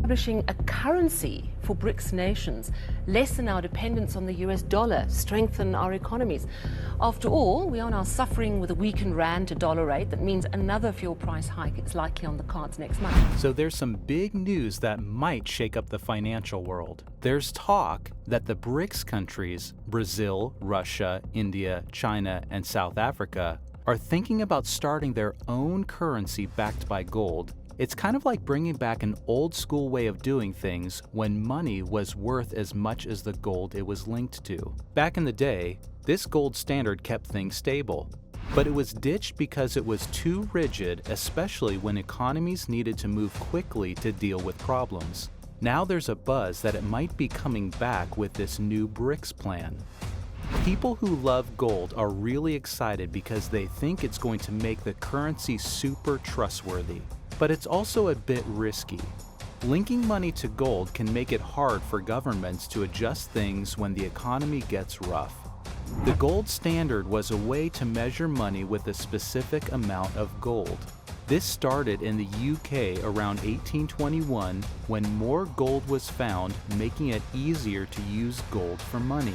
establishing a currency for BRICS nations, lessen our dependence on the US dollar, strengthen our economies. After all, we are now suffering with a weakened rand to dollar rate. That means another fuel price hike is likely on the cards next month. So there's some big news that might shake up the financial world. There's talk that the BRICS countries, Brazil, Russia, India, China, and South Africa, are thinking about starting their own currency backed by gold. It's kind of like bringing back an old school way of doing things when money was worth as much as the gold it was linked to. Back in the day, this gold standard kept things stable. But it was ditched because it was too rigid, especially when economies needed to move quickly to deal with problems. Now there's a buzz that it might be coming back with this new BRICS plan. People who love gold are really excited because they think it's going to make the currency super trustworthy. But it's also a bit risky. Linking money to gold can make it hard for governments to adjust things when the economy gets rough. The gold standard was a way to measure money with a specific amount of gold. This started in the UK around 1821 when more gold was found, making it easier to use gold for money.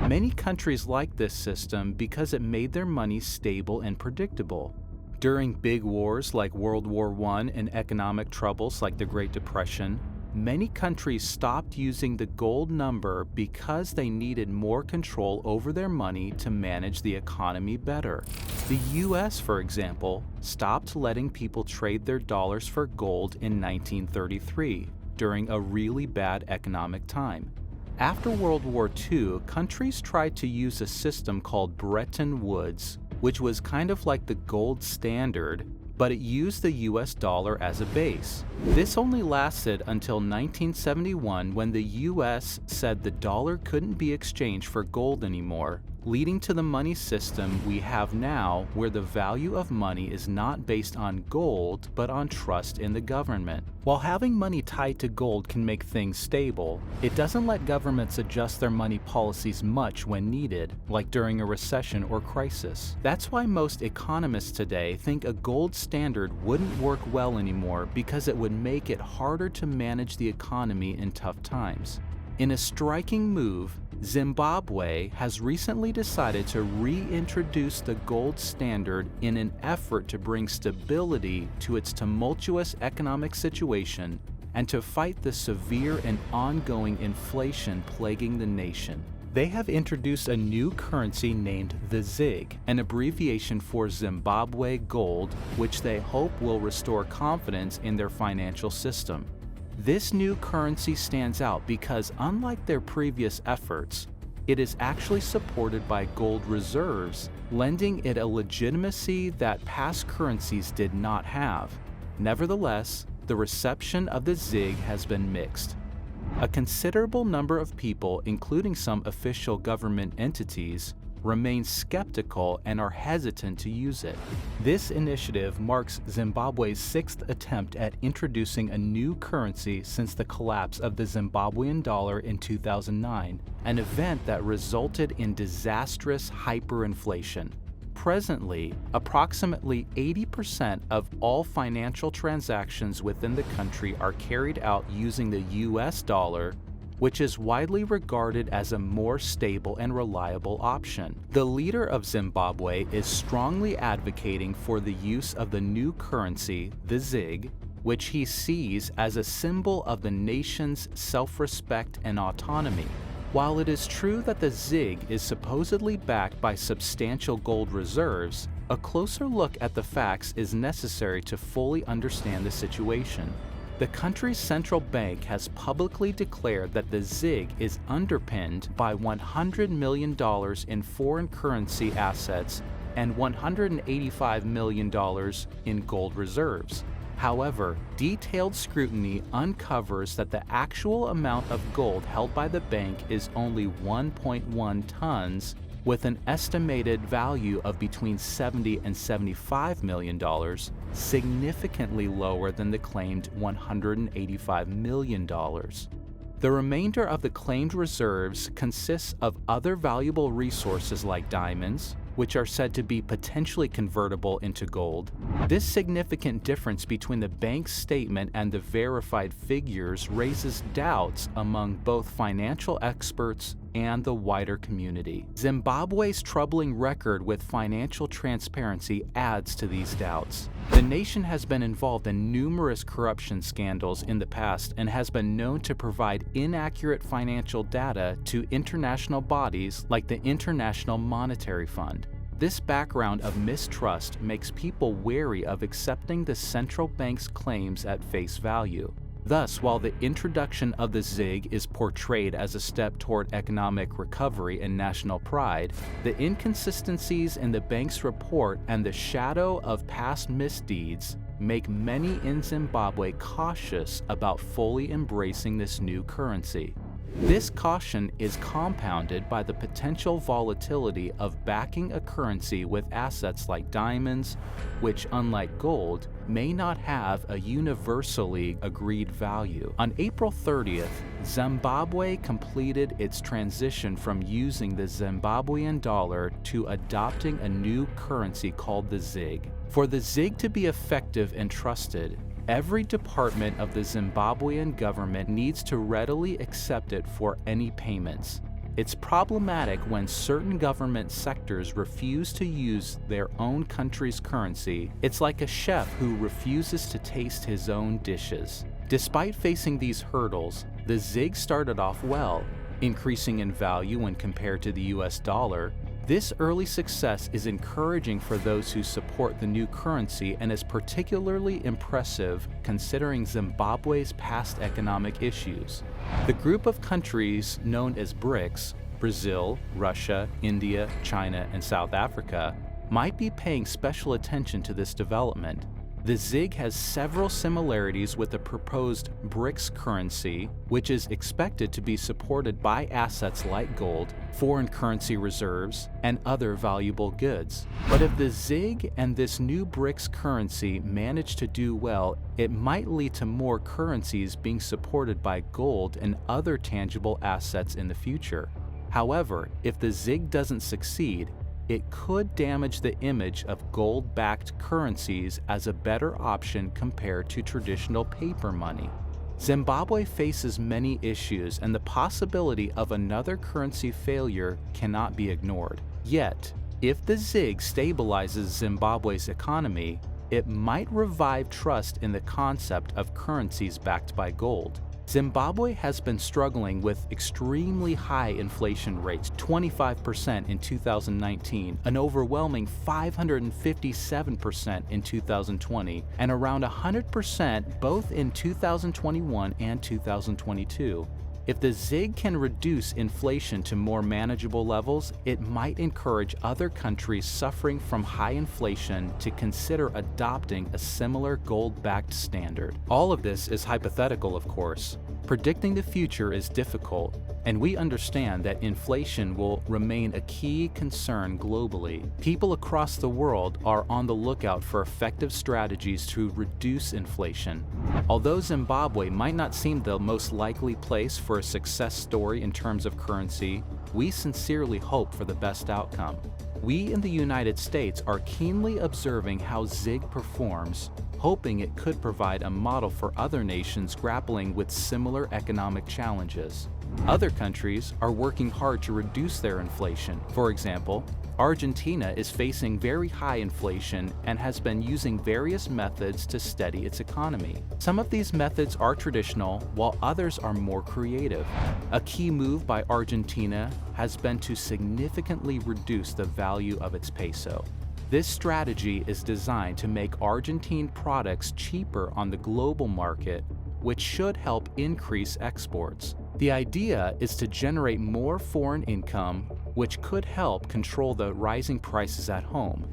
Many countries liked this system because it made their money stable and predictable. During big wars like World War I and economic troubles like the Great Depression, many countries stopped using the gold number because they needed more control over their money to manage the economy better. The US, for example, stopped letting people trade their dollars for gold in 1933 during a really bad economic time. After World War II, countries tried to use a system called Bretton Woods, which was kind of like the gold standard, but it used the US dollar as a base. This only lasted until 1971 when the US said the dollar couldn't be exchanged for gold anymore, leading to the money system we have now where the value of money is not based on gold but on trust in the government. While having money tied to gold can make things stable, it doesn't let governments adjust their money policies much when needed, like during a recession or crisis. That's why most economists today think a gold standard wouldn't work well anymore because it would make it harder to manage the economy in tough times. In a striking move, Zimbabwe has recently decided to reintroduce the gold standard in an effort to bring stability to its tumultuous economic situation and to fight the severe and ongoing inflation plaguing the nation. They have introduced a new currency named the ZiG, an abbreviation for Zimbabwe Gold, which they hope will restore confidence in their financial system. This new currency stands out because, unlike their previous efforts, it is actually supported by gold reserves, lending it a legitimacy that past currencies did not have. Nevertheless, the reception of the ZiG has been mixed. A considerable number of people, including some official government entities, remain skeptical and are hesitant to use it. This initiative marks Zimbabwe's sixth attempt at introducing a new currency since the collapse of the Zimbabwean dollar in 2009, an event that resulted in disastrous hyperinflation. Presently, approximately 80% of all financial transactions within the country are carried out using the US dollar, which is widely regarded as a more stable and reliable option. The leader of Zimbabwe is strongly advocating for the use of the new currency, the ZiG, which he sees as a symbol of the nation's self-respect and autonomy. While it is true that the ZiG is supposedly backed by substantial gold reserves, a closer look at the facts is necessary to fully understand the situation. The country's central bank has publicly declared that the ZiG is underpinned by $100 million in foreign currency assets and $185 million in gold reserves. However, detailed scrutiny uncovers that the actual amount of gold held by the bank is only 1.1 tons, with an estimated value of between $70 and $75 million, significantly lower than the claimed $185 million. The remainder of the claimed reserves consists of other valuable resources like diamonds, which are said to be potentially convertible into gold. This significant difference between the bank's statement and the verified figures raises doubts among both financial experts and the wider community. Zimbabwe's troubling record with financial transparency adds to these doubts. The nation has been involved in numerous corruption scandals in the past and has been known to provide inaccurate financial data to international bodies like the International Monetary Fund. This background of mistrust makes people wary of accepting the central bank's claims at face value. Thus, while the introduction of the ZiG is portrayed as a step toward economic recovery and national pride, the inconsistencies in the bank's report and the shadow of past misdeeds make many in Zimbabwe cautious about fully embracing this new currency. This caution is compounded by the potential volatility of backing a currency with assets like diamonds, which, unlike gold, may not have a universally agreed value. On April 30th, Zimbabwe completed its transition from using the Zimbabwean dollar to adopting a new currency called the ZiG. For the ZiG to be effective and trusted, every department of the Zimbabwean government needs to readily accept it for any payments. It's problematic when certain government sectors refuse to use their own country's currency. It's like a chef who refuses to taste his own dishes. Despite facing these hurdles, the ZiG started off well, increasing in value when compared to the US dollar. This early success is encouraging for those who support the new currency and is particularly impressive considering Zimbabwe's past economic issues. The group of countries known as BRICS, Brazil, Russia, India, China, and South Africa, might be paying special attention to this development. The ZiG has several similarities with the proposed BRICS currency, which is expected to be supported by assets like gold, foreign currency reserves, and other valuable goods. But if the ZiG and this new BRICS currency manage to do well, it might lead to more currencies being supported by gold and other tangible assets in the future. However, if the ZiG doesn't succeed, it could damage the image of gold-backed currencies as a better option compared to traditional paper money. Zimbabwe faces many issues, and the possibility of another currency failure cannot be ignored. Yet, if the ZiG stabilizes Zimbabwe's economy, it might revive trust in the concept of currencies backed by gold. Zimbabwe has been struggling with extremely high inflation rates, 25% in 2019, an overwhelming 557% in 2020, and around 100% both in 2021 and 2022. If the ZiG can reduce inflation to more manageable levels, it might encourage other countries suffering from high inflation to consider adopting a similar gold-backed standard. All of this is hypothetical, of course. Predicting the future is difficult, and we understand that inflation will remain a key concern globally. People across the world are on the lookout for effective strategies to reduce inflation. Although Zimbabwe might not seem the most likely place for a success story in terms of currency, we sincerely hope for the best outcome. We in the United States are keenly observing how ZiG performs, hoping it could provide a model for other nations grappling with similar economic challenges. Other countries are working hard to reduce their inflation. For example, Argentina is facing very high inflation and has been using various methods to steady its economy. Some of these methods are traditional, while others are more creative. A key move by Argentina has been to significantly reduce the value of its peso. This strategy is designed to make Argentine products cheaper on the global market, which should help increase exports. The idea is to generate more foreign income, which could help control the rising prices at home.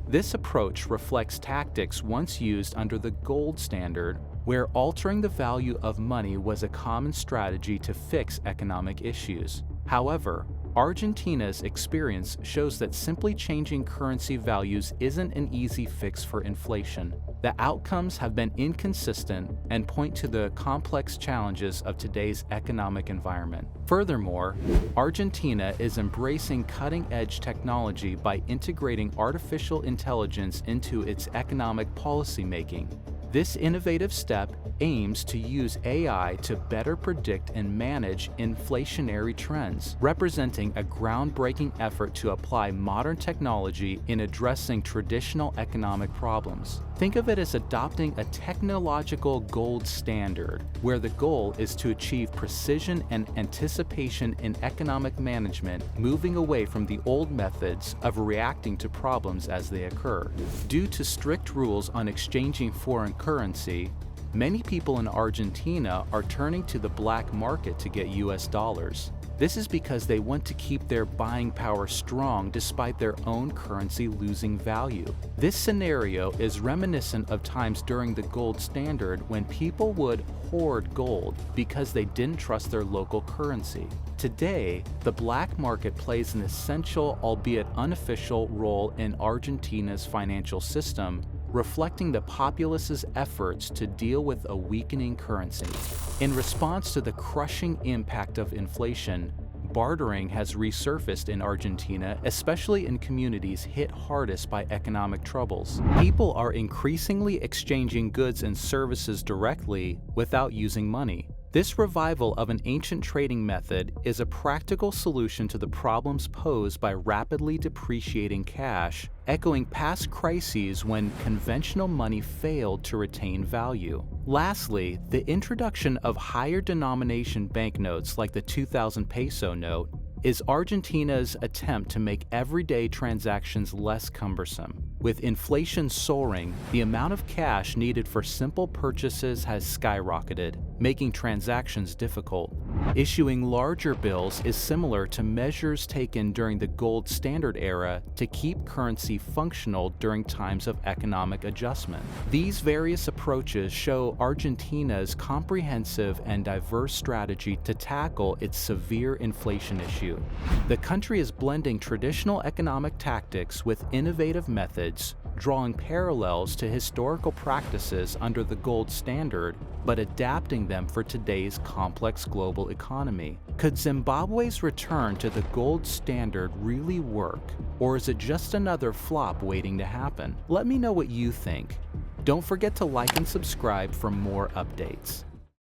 This approach reflects tactics once used under the gold standard, where altering the value of money was a common strategy to fix economic issues. However, Argentina's experience shows that simply changing currency values isn't an easy fix for inflation. The outcomes have been inconsistent and point to the complex challenges of today's economic environment. Furthermore, Argentina is embracing cutting-edge technology by integrating artificial intelligence into its economic policymaking. This innovative step aims to use AI to better predict and manage inflationary trends, representing a groundbreaking effort to apply modern technology in addressing traditional economic problems. Think of it as adopting a technological gold standard, where the goal is to achieve precision and anticipation in economic management, moving away from the old methods of reacting to problems as they occur. Due to strict rules on exchanging foreign currency, many people in Argentina are turning to the black market to get US dollars. This is because they want to keep their buying power strong despite their own currency losing value. This scenario is reminiscent of times during the gold standard when people would hoard gold because they didn't trust their local currency. Today, the black market plays an essential, albeit unofficial, role in Argentina's financial system, reflecting the populace's efforts to deal with a weakening currency. In response to the crushing impact of inflation, bartering has resurfaced in Argentina, especially in communities hit hardest by economic troubles. People are increasingly exchanging goods and services directly without using money. This revival of an ancient trading method is a practical solution to the problems posed by rapidly depreciating cash, echoing past crises when conventional money failed to retain value. Lastly, the introduction of higher denomination banknotes like the 2000 peso note is Argentina's attempt to make everyday transactions less cumbersome. With inflation soaring, the amount of cash needed for simple purchases has skyrocketed, making transactions difficult. Issuing larger bills is similar to measures taken during the gold standard era to keep currency functional during times of economic adjustment. These various approaches show Argentina's comprehensive and diverse strategy to tackle its severe inflation issue. The country is blending traditional economic tactics with innovative methods, drawing parallels to historical practices under the gold standard, but adapting them for today's complex global economy. Could Zimbabwe's return to the gold standard really work, or is it just another flop waiting to happen? Let me know what you think. Don't forget to like and subscribe for more updates.